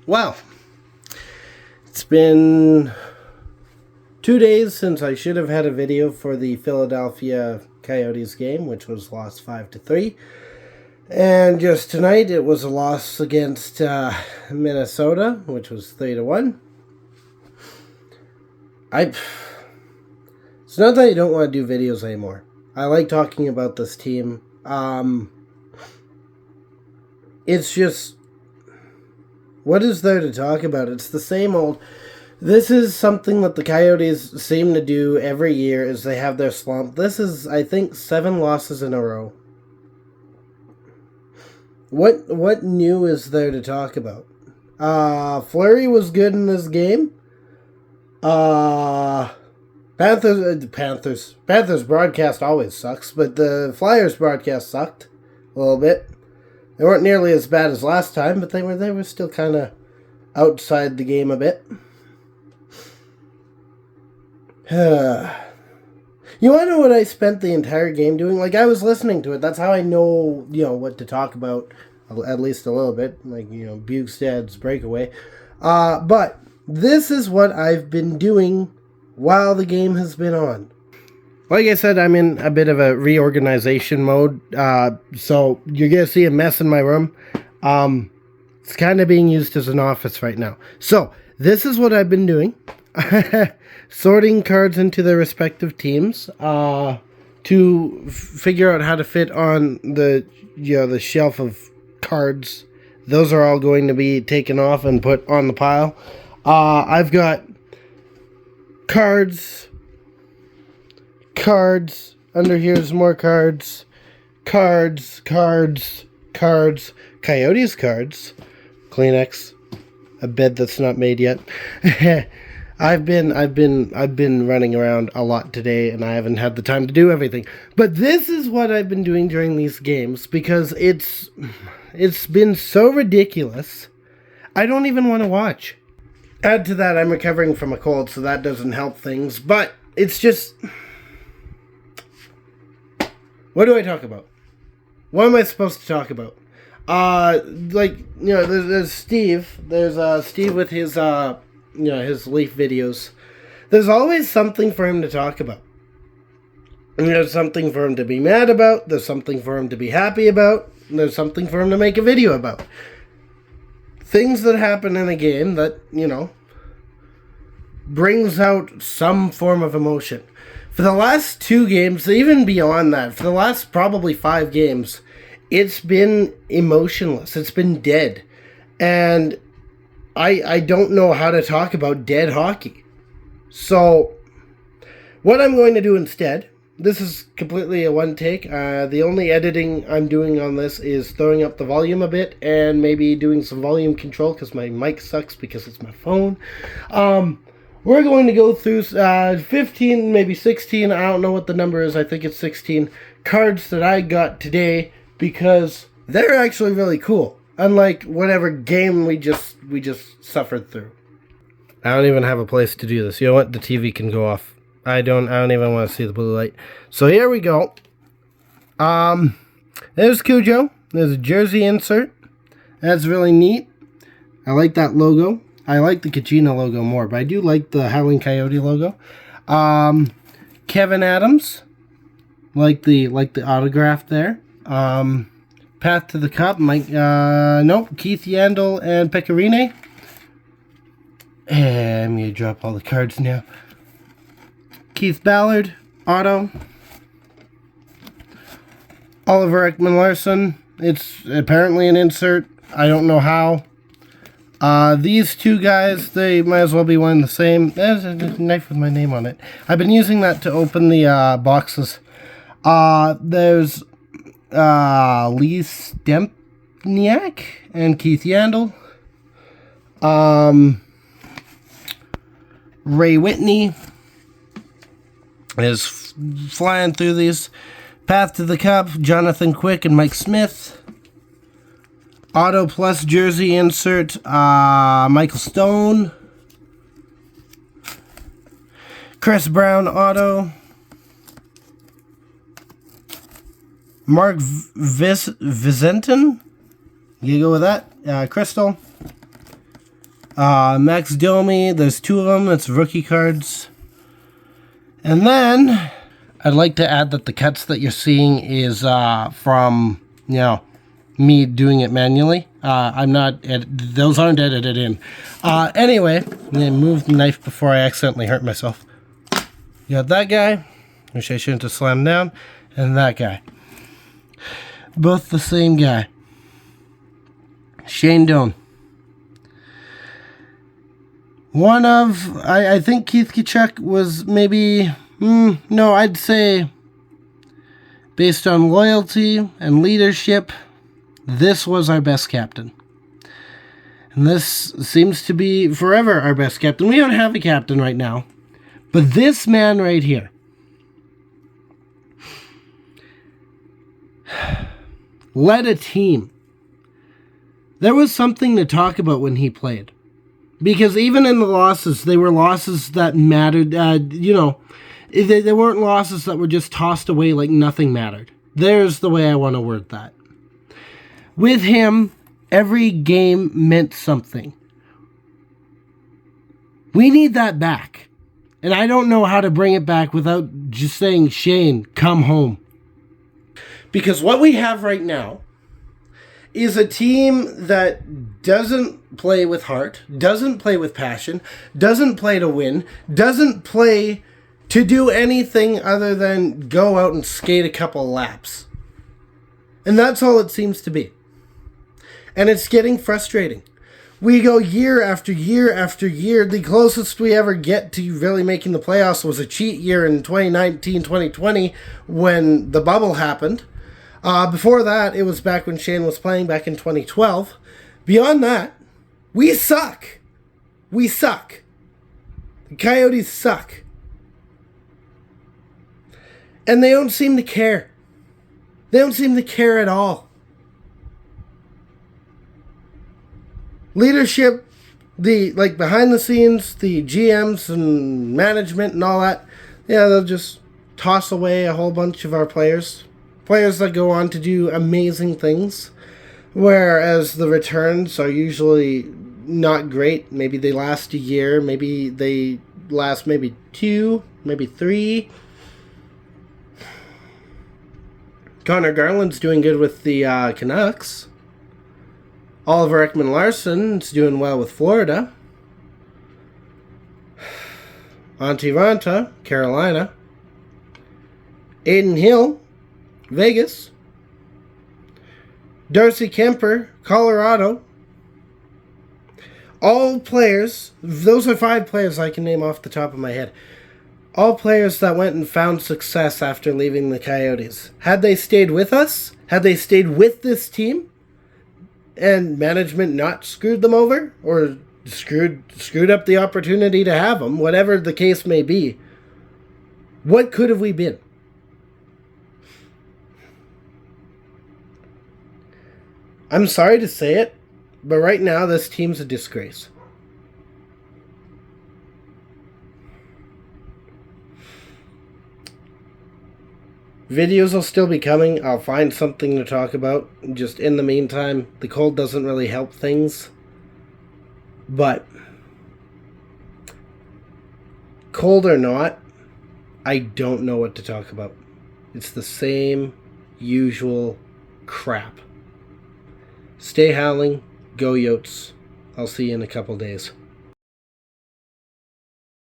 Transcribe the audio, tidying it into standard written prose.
Well, it's been 2 days since I should have had a video for the Philadelphia Coyotes game, which was lost 5-3. And just tonight, it was a loss against Minnesota, which was 3-1. It's not that I don't want to do videos anymore. I like talking about this team. It's just, what is there to talk about? It's the same old. This is something that the Coyotes seem to do every year, is they have their slump. This is, I think, 7 losses in a row. What new is there to talk about? Fleury was good in this game. Panthers broadcast always sucks, but the Flyers broadcast sucked a little bit. They weren't nearly as bad as last time, but they were still kind of outside the game a bit. You want to know what I spent the entire game doing? Like, I was listening to it. That's how I know, what to talk about, at least a little bit. Like, Bugstad's breakaway. But this is what I've been doing while the game has been on. Like I said, I'm in a bit of a reorganization mode. So you're going to see a mess in my room. It's kind of being used as an office right now. So this is what I've been doing. Sorting cards into their respective teams to figure out how to fit on the shelf of cards. Those are all going to be taken off and put on the pile. I've got cards. Under here's more cards. Coyotes cards. Kleenex. A bed that's not made yet. I've been running around a lot today, and I haven't had the time to do everything. But this is what I've been doing during these games, because it's been so ridiculous. I don't even want to watch. Add to that, I'm recovering from a cold, so that doesn't help things. But it's just, what do I talk about? What am I supposed to talk about? There's Steve. There's Steve with his his Leaf videos. There's always something for him to talk about. And there's something for him to be mad about. There's something for him to be happy about. And there's something for him to make a video about. Things that happen in a game that, brings out some form of emotion. For the last 2 games, even beyond that, for the last probably 5 games, it's been emotionless. It's been dead. And I don't know how to talk about dead hockey. So, what I'm going to do instead, this is completely a one take. The only editing I'm doing on this is throwing up the volume a bit and maybe doing some volume control because my mic sucks because it's my phone. We're going to go through 15, maybe 16, I don't know what the number is, I think it's 16, cards that I got today because they're actually really cool. Unlike whatever game we just suffered through. I don't even have a place to do this. You know what? The TV can go off. I don't even want to see the blue light. So here we go. There's Cujo. There's a jersey insert. That's really neat. I like that logo. I like the Kachina logo more, but I do like the Howling Coyote logo. Kevin Adams. Like the autograph there. Path to the Cup, Keith Yandel and Pecorine. And I'm going to drop all the cards now. Keith Ballard, auto. Oliver Ekman-Larsson, it's apparently an insert. I don't know how. These 2 guys, they might as well be one and the same. There's a knife with my name on it. I've been using that to open the boxes. There's Lee Stempniak and Keith Yandel. Ray Whitney is flying through these. Path to the Cup, Jonathan Quick and Mike Smith. Auto Plus jersey insert, Michael Stone. Chris Brown auto. Mark Vizentin. You go with that. Crystal. Max Domi, there's 2 of them. That's rookie cards. And then I'd like to add that the cuts that you're seeing is from, me doing it manually. I'm not, those aren't edited in. Anyway, I'm going to move the knife before I accidentally hurt myself. You got that guy, which I shouldn't have slammed down, and that guy. Both the same guy. Shane Doan. One of, I think Keith Tkachuk was maybe, no, I'd say based on loyalty and leadership, this was our best captain. And this seems to be forever our best captain. We don't have a captain right now. But this man right here led a team. There was something to talk about when he played. Because even in the losses, they were losses that mattered. They weren't losses that were just tossed away like nothing mattered. There's the way I want to word that. With him, every game meant something. We need that back. And I don't know how to bring it back without just saying, Shane, come home. Because what we have right now is a team that doesn't play with heart, doesn't play with passion, doesn't play to win, doesn't play to do anything other than go out and skate a couple laps. And that's all it seems to be. And it's getting frustrating. We go year after year after year. The closest we ever get to really making the playoffs was a cheat year in 2019-2020 when the bubble happened. Before that, it was back when Shane was playing back in 2012. Beyond that, we suck. We suck. The Coyotes suck. And they don't seem to care. They don't seem to care at all. Leadership, behind the scenes, the GMs and management and all that, they'll just toss away a whole bunch of our players. Players that go on to do amazing things, whereas the returns are usually not great. Maybe they last a year, maybe they last 2, maybe 3. Connor Garland's doing good with the Canucks. Oliver Ekman-Larsson's doing well with Florida. Antti Raanta, Carolina. Aiden Hill, Vegas. Darcy Kemper, Colorado. All players, those are 5 players I can name off the top of my head. All players that went and found success after leaving the Coyotes. Had they stayed with us, had they stayed with this team, and management not screwed them over, or screwed up the opportunity to have them, whatever the case may be, what could have we been? I'm sorry to say it, but right now this team's a disgrace. Videos will still be coming. I'll find something to talk about. Just in the meantime, the cold doesn't really help things. But cold or not, I don't know what to talk about. It's the same usual crap. Stay howling. Go Yotes. I'll see you in a couple days.